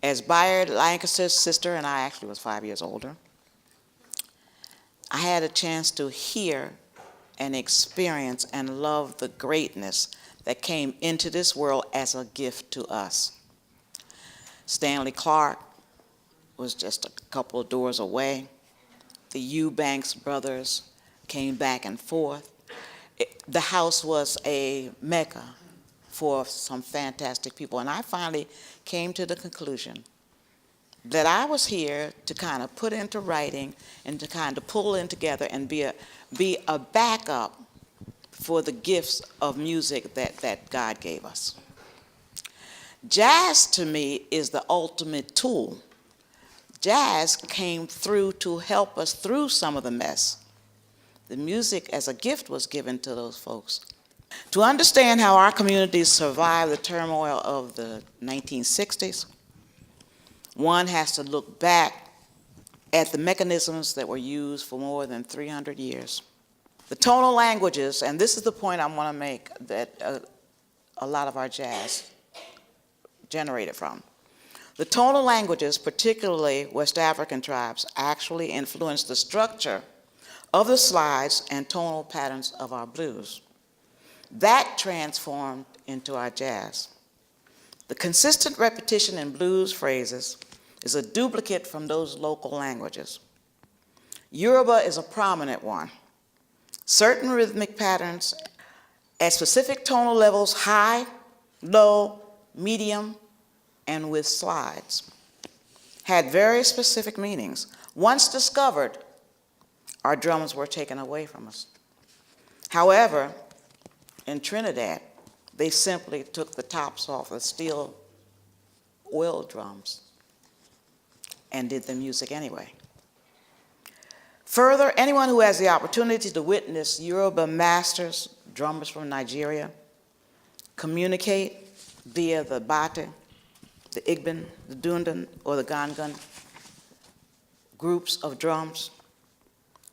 As Bayard Lancaster's sister, and I actually was 5 years older, I had a chance to hear and experience and love the greatness that came into this world as a gift to us. Stanley Clarke was just a couple of doors away. The Eubanks brothers came back and forth. The house was a mecca for some fantastic people. And I finally came to the conclusion that I was here to kind of put into writing and to kind of pull in together and be a backup for the gifts of music that God gave us. Jazz, to me, is the ultimate tool. Jazz came through to help us through some of the mess. The music as a gift was given to those folks. To understand how our communities survived the turmoil of the 1960s, one has to look back at the mechanisms that were used for more than 300 years. The tonal languages, and this is the point I want to make, that a lot of our jazz generated from. The tonal languages, particularly West African tribes, actually influenced the structure of the slides and tonal patterns of our blues. That transformed into our jazz. The consistent repetition in blues phrases is a duplicate from those local languages. Yoruba is a prominent one. Certain rhythmic patterns at specific tonal levels, high, low, medium, and with slides, had very specific meanings. Once discovered, our drums were taken away from us. However, in Trinidad, they simply took the tops off the steel oil drums and did the music anyway. Further, anyone who has the opportunity to witness Yoruba masters, drummers from Nigeria, communicate via the bate, the igben, the dundan, or the gangan groups of drums,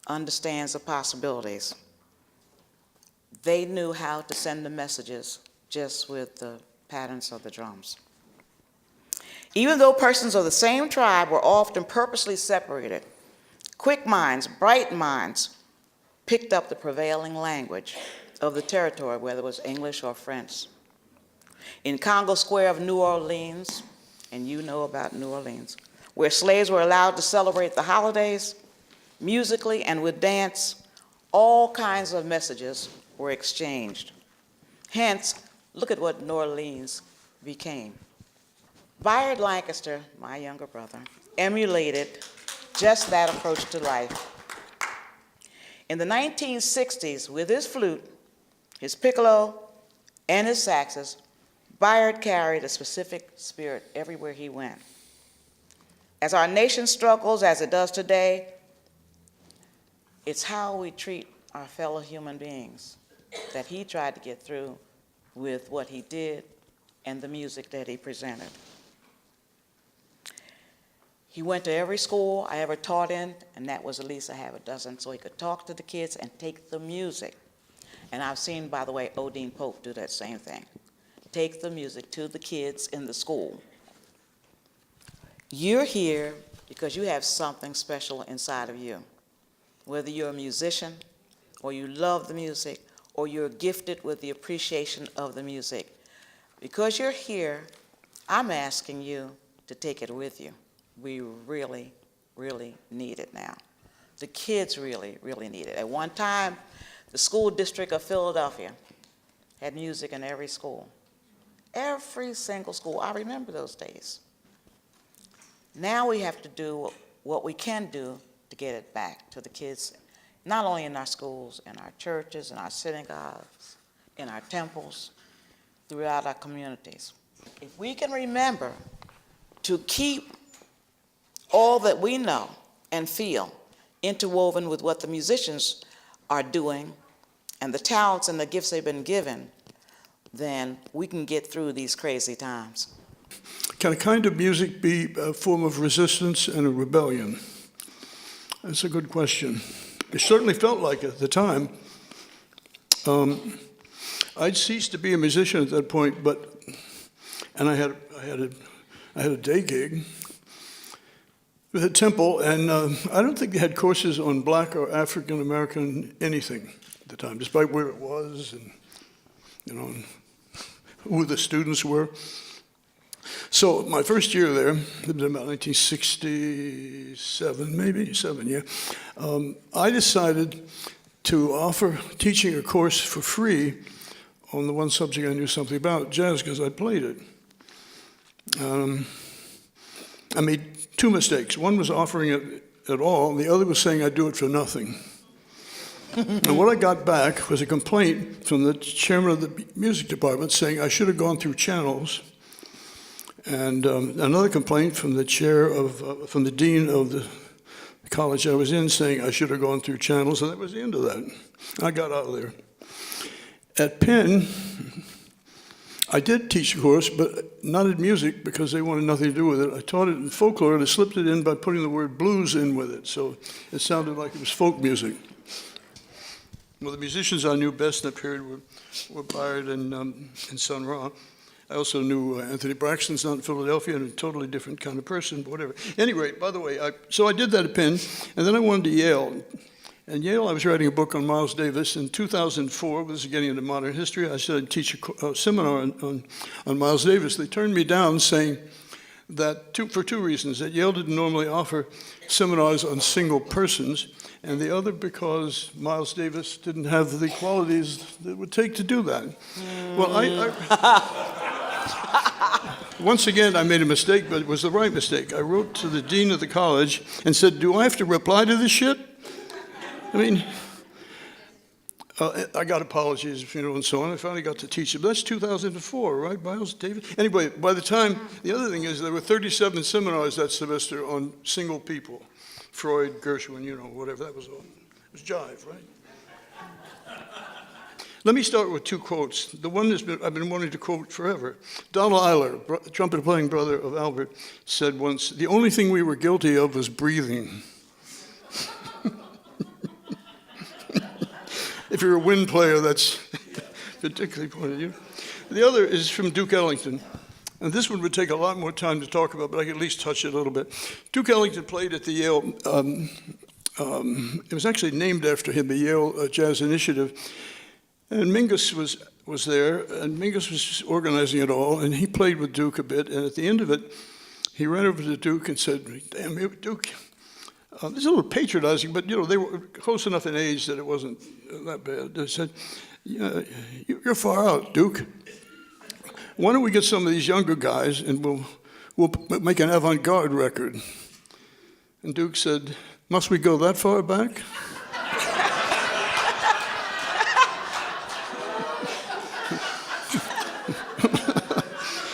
understands the possibilities. They knew how to send the messages just with the patterns of the drums. Even though persons of the same tribe were often purposely separated, quick minds, bright minds, picked up the prevailing language of the territory, whether it was English or French. In Congo Square of New Orleans, and you know about New Orleans, where slaves were allowed to celebrate the holidays, musically and with dance, all kinds of messages were exchanged. Hence, look at what New Orleans became. Bayard Lancaster, my younger brother, emulated just that approach to life. In the 1960s, with his flute, his piccolo, and his saxes, Bayard carried a specific spirit everywhere he went. As our nation struggles, as it does today, it's how we treat our fellow human beings that he tried to get through with what he did and the music that he presented. He went to every school I ever taught in, and that was at least a half a dozen, so he could talk to the kids and take the music. And I've seen, by the way, Odean Pope do that same thing. Take the music to the kids in the school. You're here because you have something special inside of you. Whether you're a musician, or you love the music, or you're gifted with the appreciation of the music. Because you're here, I'm asking you to take it with you. We really, really need it now. The kids really, really need it. At one time, the school district of Philadelphia had music in every school. Every single school. I remember those days. Now we have to do what we can do to get it back to the kids, not only in our schools, in our churches, in our synagogues, in our temples, throughout our communities. If we can remember to keep all that we know and feel interwoven with what the musicians are doing and the talents and the gifts they've been given, then we can get through these crazy times. Can a kind of music be a form of resistance and a rebellion? That's a good question. It certainly felt like it at the time. I'd ceased to be a musician at that point, and I had I had a day gig at Temple, and I don't think they had courses on black or African American anything at the time, despite where it was and, and who the students were. So my first year there, it was about 1967, maybe, yeah. I decided to offer teaching a course for free on the one subject I knew something about, jazz, because I played it. I made two mistakes. One was offering it at all, and the other was saying I'd do it for nothing. And what I got back was a complaint from the chairman of the music department saying I should have gone through channels, and another complaint from the from the dean of the college I was in saying I should have gone through channels, and that was the end of that. I got out of there. At Penn, I did teach a course, but not in music because they wanted nothing to do with it. I taught it in folklore, and I slipped it in by putting the word blues in with it, so it sounded like it was folk music. Well, the musicians I knew best in that period were Byard and Sun Ra. I also knew Anthony Braxton's not in Philadelphia, and a totally different kind of person, but whatever. Anyway, by the way, so I did that at Penn, and then I went to Yale. At Yale, I was writing a book on Miles Davis. In 2004, this is getting into modern history, I said I'd teach a seminar on Miles Davis. They turned me down saying that for two reasons, that Yale didn't normally offer seminars on single persons, and the other because Miles Davis didn't have the qualities that it would take to do that. Well, once again, I made a mistake, but it was the right mistake. I wrote to the dean of the college and said, do I have to reply to this shit? I mean, I got apologies, and so on. I finally got to teach it. But that's 2004, right, Miles Davis? Anyway, by the time, the other thing is there were 37 seminars that semester on single people. Freud, Gershwin, whatever. That was all. It was jive, right? Let me start with two quotes. The one I've been wanting to quote forever. Donald Eiler, trumpet-playing brother of Albert, said once, "The only thing we were guilty of was breathing." If you're a wind player, that's particularly pointed at you. The other is from Duke Ellington. And this one would take a lot more time to talk about, but I can at least touch it a little bit. Duke Ellington played at the Yale, it was actually named after him, the Yale Jazz Initiative. And Mingus was there, and Mingus was just organizing it all, and he played with Duke a bit, and at the end of it, he ran over to Duke and said, "Damn, Duke," this is a little patronizing, but they were close enough in age that it wasn't that bad. They said, "Yeah, you're far out, Duke. Why don't we get some of these younger guys and we'll make an avant-garde record?" And Duke said, "Must we go that far back?"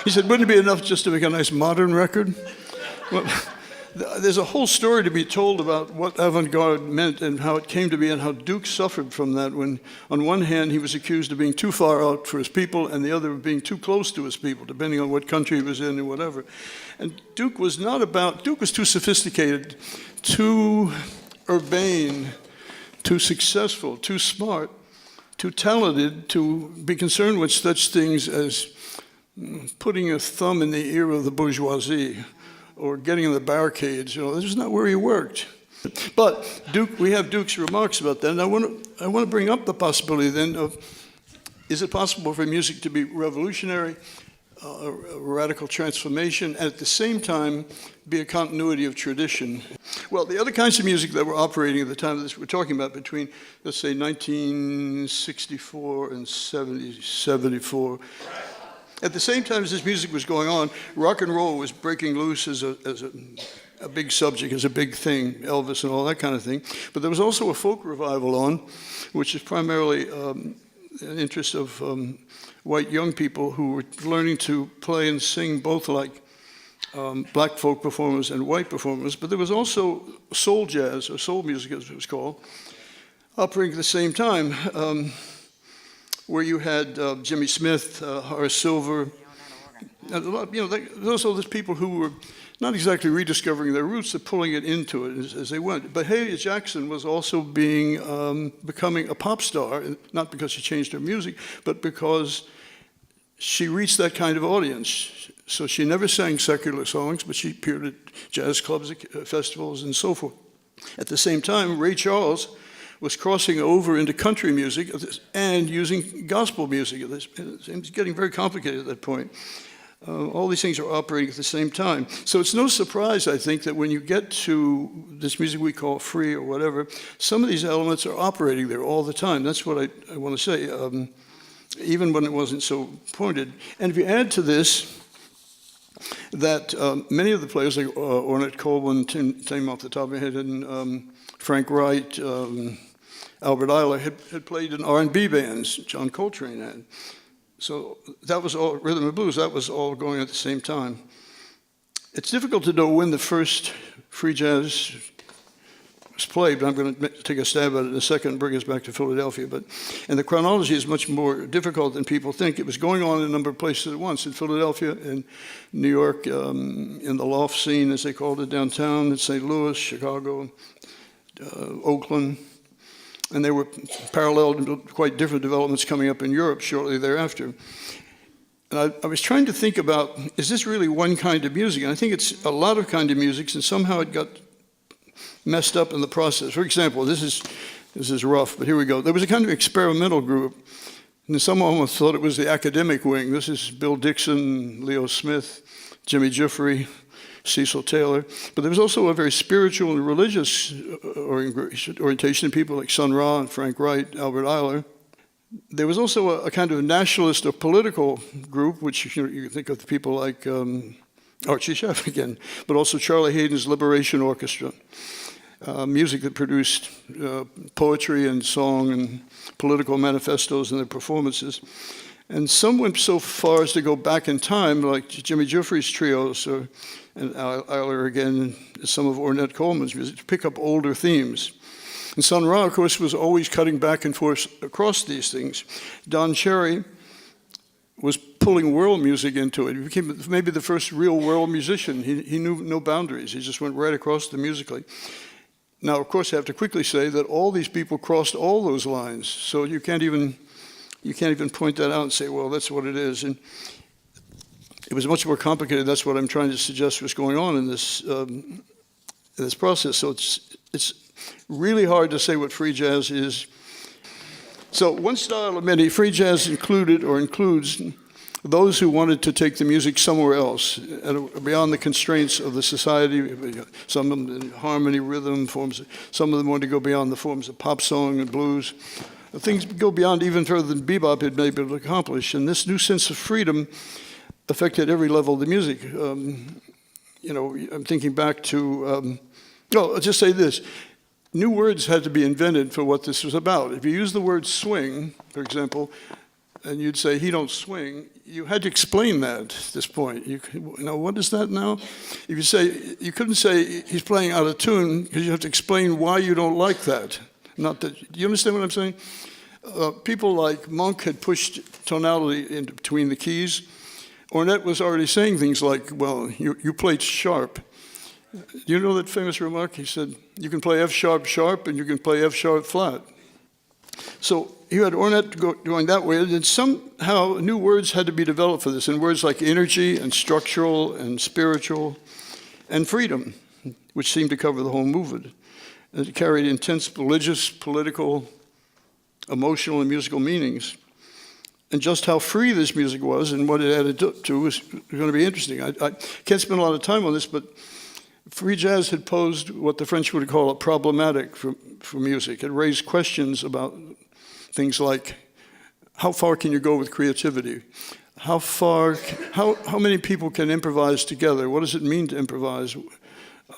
He said, "Wouldn't it be enough just to make a nice modern record?" Well, there's a whole story to be told about what avant-garde meant and how it came to be and how Duke suffered from that when, on one hand, he was accused of being too far out for his people and the other of being too close to his people, depending on what country he was in or whatever. And Duke was too sophisticated, too urbane, too successful, too smart, too talented to be concerned with such things as putting a thumb in the ear of the bourgeoisie or getting in the barricades. This is not where he worked. But we have Duke's remarks about that, and I want to bring up the possibility then of, is it possible for music to be revolutionary, a radical transformation, and at the same time be a continuity of tradition? Well, the other kinds of music that were operating at the time of this, we're talking about between, let's say, 1964 and 74. At the same time as this music was going on, rock and roll was breaking loose as a big subject, as a big thing, Elvis and all that kind of thing. But there was also a folk revival on, which is primarily an interest of white young people who were learning to play and sing both like black folk performers and white performers. But there was also soul jazz, or soul music as it was called, operating at the same time. Where you had Jimmy Smith, Horace Silver, and a lot, there's also those people who were not exactly rediscovering their roots, they're pulling it into it as they went. But Mahalia Jackson was also becoming a pop star, not because she changed her music, but because she reached that kind of audience. So she never sang secular songs, but she appeared at jazz clubs, festivals, and so forth. At the same time, Ray Charles was crossing over into country music and using gospel music. It was getting very complicated at that point. All these things are operating at the same time. So it's no surprise, I think, that when you get to this music we call free or whatever, some of these elements are operating there all the time. That's what I want to say, even when it wasn't so pointed. And if you add to this that many of the players, like Ornette Coleman, name off the top of my head, and Frank Wright, Albert Ayler, had played in R&B bands. John Coltrane had. So that was all, rhythm and blues, that was all going at the same time. It's difficult to know when the first free jazz was played, but I'm going to take a stab at it in a second and bring us back to Philadelphia. And the chronology is much more difficult than people think. It was going on in a number of places at once, in Philadelphia, in New York, in the loft scene, as they called it, downtown, in St. Louis, Chicago, Oakland. And they were parallel to quite different developments coming up in Europe shortly thereafter. And I was trying to think about, is this really one kind of music? And I think it's a lot of kind of music, and somehow it got messed up in the process. For example, this is rough, but here we go. There was a kind of experimental group, and some almost thought it was the academic wing. This is Bill Dixon, Leo Smith, Jimmy Giuffre, Cecil Taylor. But there was also a very spiritual and religious orientation, people like Sun Ra and Frank Wright, Albert Ayler. There was also a kind of nationalist or political group, which you think of the people like Archie Shepp again, but also Charlie Hayden's Liberation Orchestra. Music that produced poetry and song and political manifestos in their performances. And some went so far as to go back in time, like Jimmy Giuffre's trios, and Ayler again, and some of Ornette Coleman's music, to pick up older themes. And Sun Ra, of course, was always cutting back and forth across these things. Don Cherry was pulling world music into it. He became maybe the first real world musician. He knew no boundaries. He just went right across them musically. Now, of course, I have to quickly say that all these people crossed all those lines. So you can't even point that out and say, well, that's what it is. And it was much more complicated. That's what I'm trying to suggest was going on in this process. So it's really hard to say what free jazz is. So one style of many, free jazz included or includes those who wanted to take the music somewhere else, beyond the constraints of the society. Some of them in harmony, rhythm forms. Some of them wanted to go beyond the forms of pop song and blues. Things go beyond even further than bebop had been able to accomplish. And this new sense of freedom affected every level of the music. I'm thinking back to, I'll just say this. New words had to be invented for what this was about. If you use the word swing, for example, and you'd say, he don't swing, you had to explain that at this point. What is that now? If you say, you couldn't say he's playing out of tune, because you have to explain why you don't like that. Not that, do you understand what I'm saying? People like Monk had pushed tonality in between the keys. Ornette was already saying things like, well, you played sharp. Do you know that famous remark? He said, you can play F sharp sharp and you can play F sharp flat. So you had Ornette going that way, and somehow new words had to be developed for this, and words like energy and structural and spiritual and freedom, which seemed to cover the whole movement. It carried intense religious, political, emotional, and musical meanings. And just how free this music was and what it added to was going to be interesting. I can't spend a lot of time on this, but free jazz had posed what the French would call a problematic for music. It raised questions about things like, how far can you go with creativity? How many people can improvise together? What does it mean to improvise?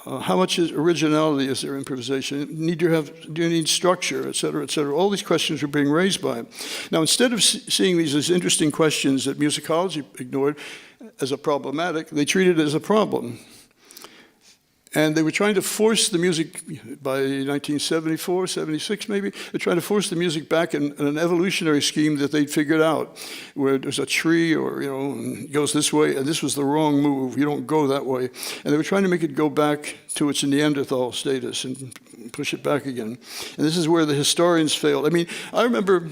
How much originality is there in improvisation? Do you need structure, et cetera, et cetera? All these questions were being raised by it. Now, instead of seeing these as interesting questions that musicology ignored as a problematic, they treated it as a problem. And they were trying to force the music, by 1974, 76 maybe, they're trying to force the music back in an evolutionary scheme that they'd figured out, where there's a tree or, it goes this way, and this was the wrong move, you don't go that way. And they were trying to make it go back to its Neanderthal status and push it back again. And this is where the historians failed. I mean, I remember,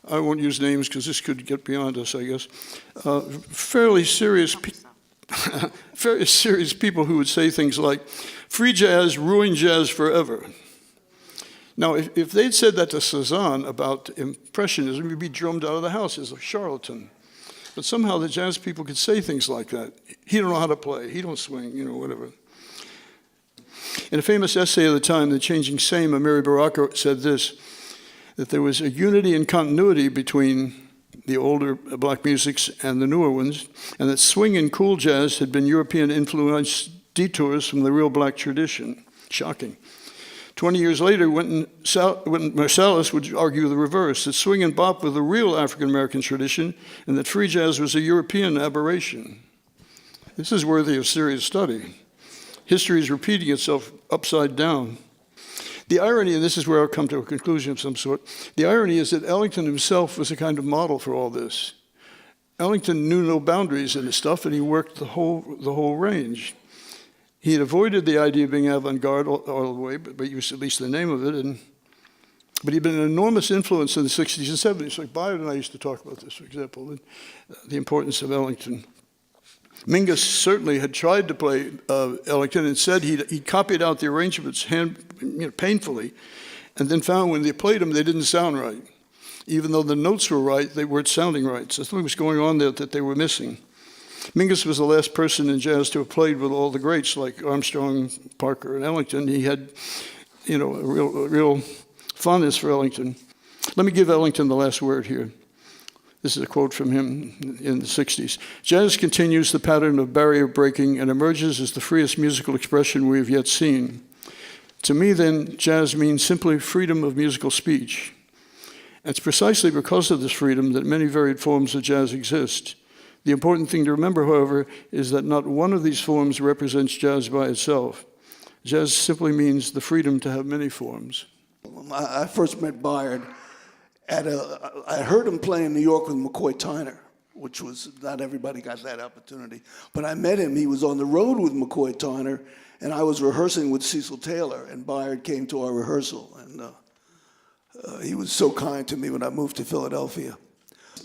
I won't use names because this could get beyond us, I guess, fairly serious very serious people who would say things like, free jazz ruined jazz forever. Now, if they'd said that to Cezanne about Impressionism, he'd be drummed out of the house as a charlatan. But somehow the jazz people could say things like that. He don't know how to play, he don't swing, you know, whatever. In a famous essay of the time, The Changing Same, Amiri Baraka said this, that there was a unity and continuity between the older black musics and the newer ones, and that swing and cool jazz had been European-influenced detours from the real black tradition. Shocking. 20 years later, Wynton Marsalis would argue the reverse, that swing and bop were the real African-American tradition, and that free jazz was a European aberration. This is worthy of serious study. History is repeating itself upside down. The irony, and this is where I'll come to a conclusion of some sort, the irony is that Ellington himself was a kind of model for all this. Ellington knew no boundaries in his stuff, and he worked the whole range. He had avoided the idea of being avant-garde all the way, but used at least the name of it. But he'd been an enormous influence in the 60s and 70s. Like Bayard and I used to talk about this, for example, the importance of Ellington. Mingus certainly had tried to play Ellington and said he copied out the arrangements painfully, and then found when they played them, they didn't sound right. Even though the notes were right, they weren't sounding right. So something was going on there that they were missing. Mingus was the last person in jazz to have played with all the greats like Armstrong, Parker, and Ellington. He had, a real fondness for Ellington. Let me give Ellington the last word here. This is a quote from him in the 60s. Jazz continues the pattern of barrier breaking and emerges as the freest musical expression we have yet seen. To me, then, jazz means simply freedom of musical speech. It's precisely because of this freedom that many varied forms of jazz exist. The important thing to remember, however, is that not one of these forms represents jazz by itself. Jazz simply means the freedom to have many forms. I first met Bayard I heard him play in New York with McCoy Tyner, which was, not everybody got that opportunity. But I met him, he was on the road with McCoy Tyner, and I was rehearsing with Cecil Taylor, and Bayard came to our rehearsal, and he was so kind to me when I moved to Philadelphia.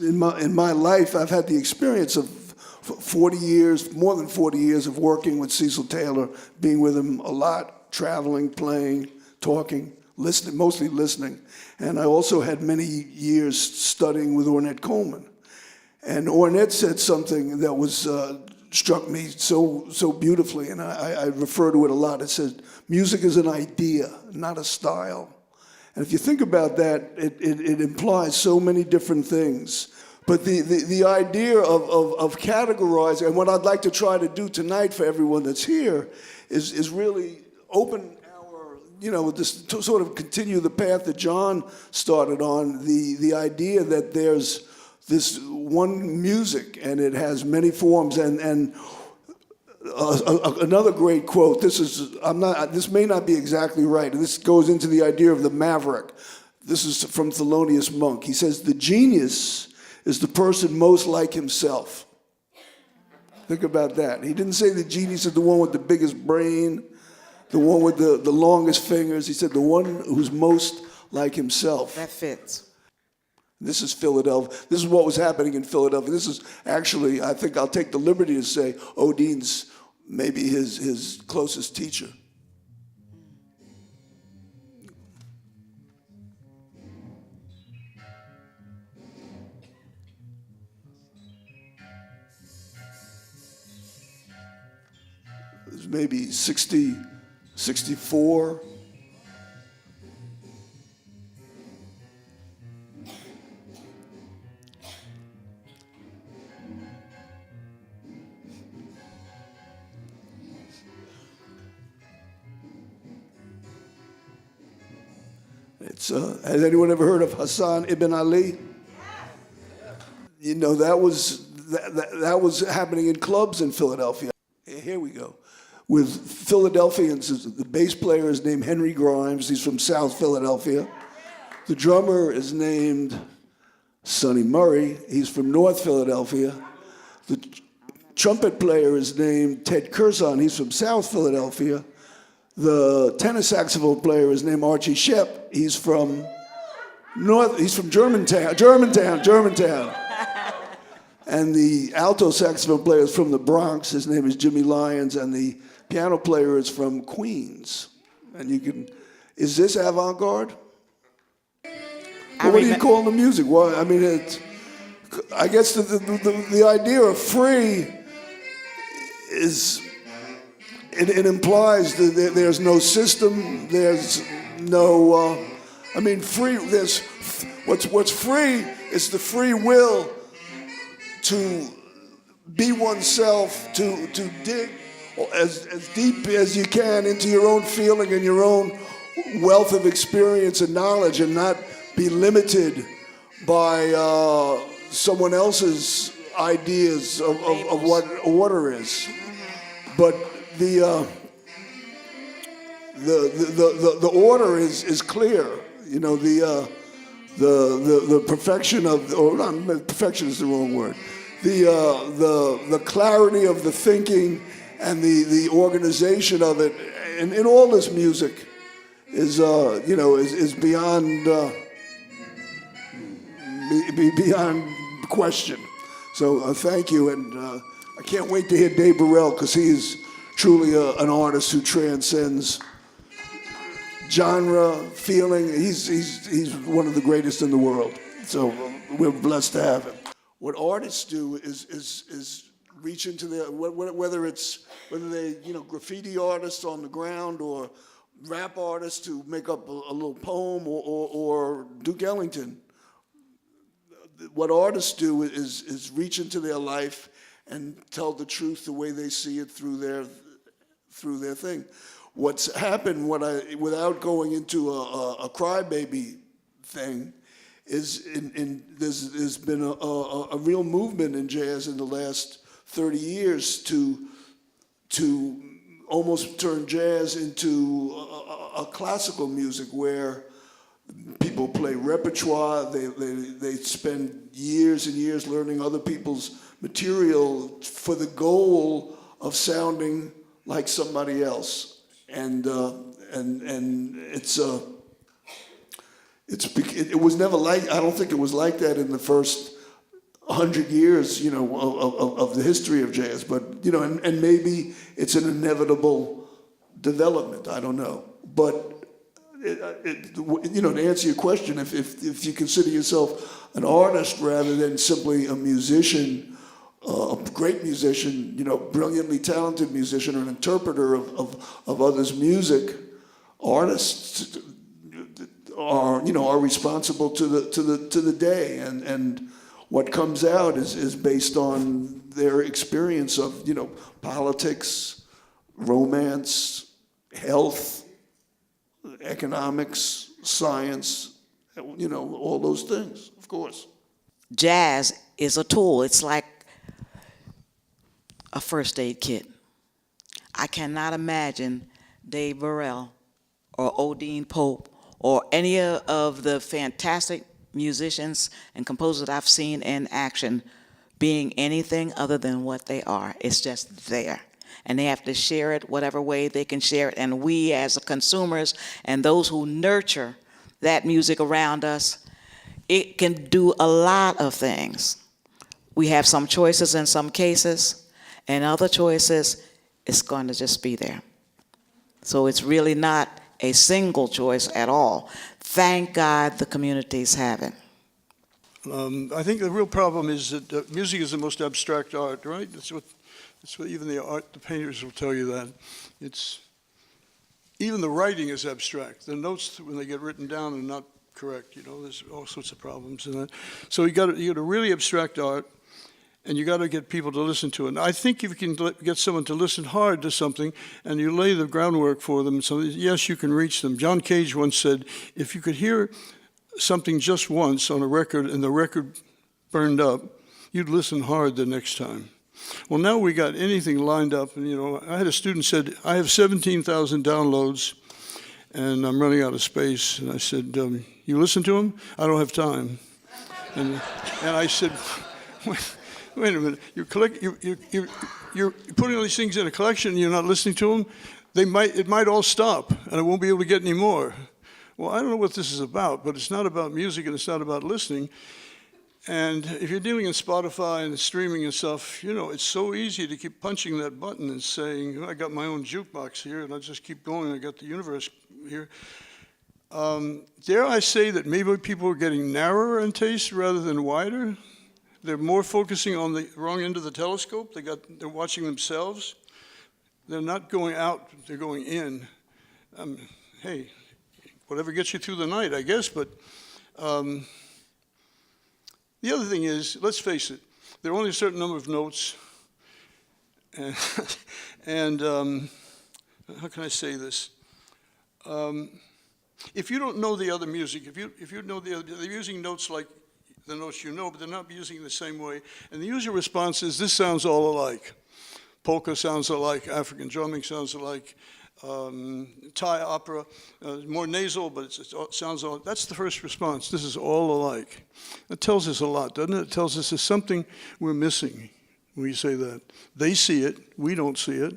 In my life, I've had the experience of 40 years, more than 40 years of working with Cecil Taylor, being with him a lot, traveling, playing, talking, listening, mostly listening. And I also had many years studying with Ornette Coleman. And Ornette said something that was struck me so beautifully, and I refer to it a lot. It says, music is an idea, not a style. And if you think about that, it implies so many different things. But the idea of categorizing, and what I'd like to try to do tonight for everyone that's here, is really open our, this, to sort of continue the path that John started on, the idea that there's this one music and it has many forms, and another great quote, this may not be exactly right, and this goes into the idea of the maverick. This is from Thelonious Monk. He says, the genius is the person most like himself. Think about that. He didn't say the genius is the one with the biggest brain, the one with the longest fingers. He said the one who's most like himself. That fits. This is Philadelphia. This is what was happening in Philadelphia. This is actually, I think I'll take the liberty to say, Odean's maybe his closest teacher. There's maybe 60, 64. Has anyone ever heard of Hassan ibn Ali? That was happening in clubs in Philadelphia. Here we go. With Philadelphians, the bass player is named Henry Grimes. He's from South Philadelphia. The drummer is named Sonny Murray. He's from North Philadelphia. The trumpet player is named Ted Curzon. He's from South Philadelphia. The tenor saxophone player is named Archie Shepp. He's from Germantown. And the alto saxophone player is from the Bronx. His name is Jimmy Lyons, and the piano player is from Queens. And you can, is this avant-garde? Well, what do you call the music? Well, I mean, I guess the idea of free is, it implies that there's no system, there's no, I mean, free, there's, what's free is the free will to be oneself, to dig as deep as you can into your own feeling and your own wealth of experience and knowledge, and not be limited by someone else's ideas of what order is. But the order is clear. You know, the perfection of, or not, perfection is the wrong word. The clarity of the thinking and the organization of it, and in all this music, is you know, is beyond beyond question. So thank you, and I can't wait to hear Dave Burrell, because he is truly an artist who transcends genre, feeling. He's one of the greatest in the world. So we're blessed to have him. What artists do is reach into their, whether they, you know, graffiti artists on the ground, or rap artists who make up a little poem, or Duke Ellington. What artists do is reach into their life and tell the truth the way they see it through their thing. What's happened, without going into a crybaby thing, is there's been a real movement in jazz in the last 30 years to almost turn jazz into a classical music, where people play repertoire, they spend years and years learning other people's material for the goal of sounding like somebody else. And it was never like, I don't think it was like that in the first 100 years, you know, of the history of jazz. But, you know, and maybe it's an inevitable development, I don't know. But you know, to answer your question, if you consider yourself an artist rather than simply a musician, a great musician, you know, brilliantly talented musician, or an interpreter of others' music, artists are, you know, are responsible to the day, and what comes out is based on their experience of, you know, politics, romance, health, economics, science, you know, all those things, of course. Jazz is a tool. It's like a first aid kit. I cannot imagine Dave Burrell or Odean Pope or any of the fantastic musicians and composers that I've seen in action being anything other than what they are. It's just there. And they have to share it whatever way they can share it. And we as consumers and those who nurture that music around us, it can do a lot of things. We have some choices in some cases, and other choices, it's going to just be there. So it's really not a single choice at all. Thank God the communities have it. I think the real problem is that music is the most abstract art, right? That's what even the painters will tell you that. Even the writing is abstract. The notes, when they get written down, are not correct. You know, there's all sorts of problems in that. So you got a really abstract art, and you got to get people to listen to it. And I think if you can get someone to listen hard to something, and you lay the groundwork for them, so yes, you can reach them. John Cage once said, if you could hear something just once on a record and the record burned up, you'd listen hard the next time. Well, now we got anything lined up, and, you know, I had a student said, I have 17,000 downloads, and I'm running out of space. And I said, you listen to them? I don't have time. And I said, wait a minute, you're putting all these things in a collection and you're not listening to them? It might all stop, and I won't be able to get any more. Well, I don't know what this is about, but it's not about music and it's not about listening. And if you're dealing in Spotify and streaming and stuff, you know, it's so easy to keep punching that button and saying, I got my own jukebox here, and I just keep going, I got the universe here. Dare I say that maybe people are getting narrower in taste rather than wider? They're more focusing on the wrong end of the telescope. They're watching themselves. They're not going out, they're going in. Hey, whatever gets you through the night, I guess, but the other thing is, let's face it, there are only a certain number of notes, and how can I say this? If you don't know the other music, if you know they're using notes like the notes you know, but they're not using it the same way, and the user response is, this sounds all alike. Polka sounds alike, African drumming sounds alike, Thai opera, more nasal, but it sounds all, that's the first response. This is all alike. That tells us a lot, doesn't it? It tells us there's something we're missing when you say that. They see it, we don't see it.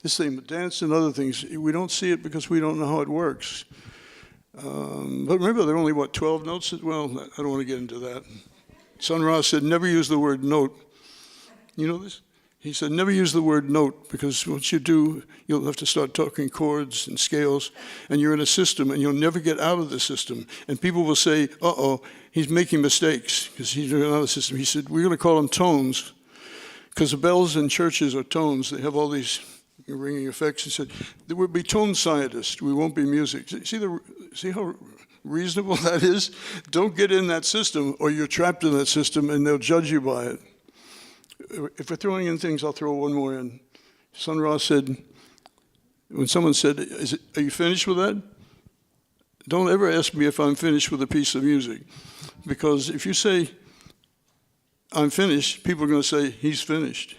This thing with dance and other things, we don't see it because we don't know how it works. But remember, there are only, what, 12 notes? Well, I don't want to get into that. Sun Ra said, never use the word note. You know this? He said, never use the word note, because once you do, you'll have to start talking chords and scales, and you're in a system, and you'll never get out of the system. And people will say, uh-oh, he's making mistakes, because he's in another system. He said, we're going to call them tones, because the bells in churches are tones. They have all these ringing effects. He said, there will be tone scientists. We won't be music. See how reasonable that is? Don't get in that system, or you're trapped in that system, and they'll judge you by it. If we're throwing in things, I'll throw one more in. Sun Ra said, when someone said, are you finished with that? Don't ever ask me if I'm finished with a piece of music. Because if you say, I'm finished, people are going to say, he's finished.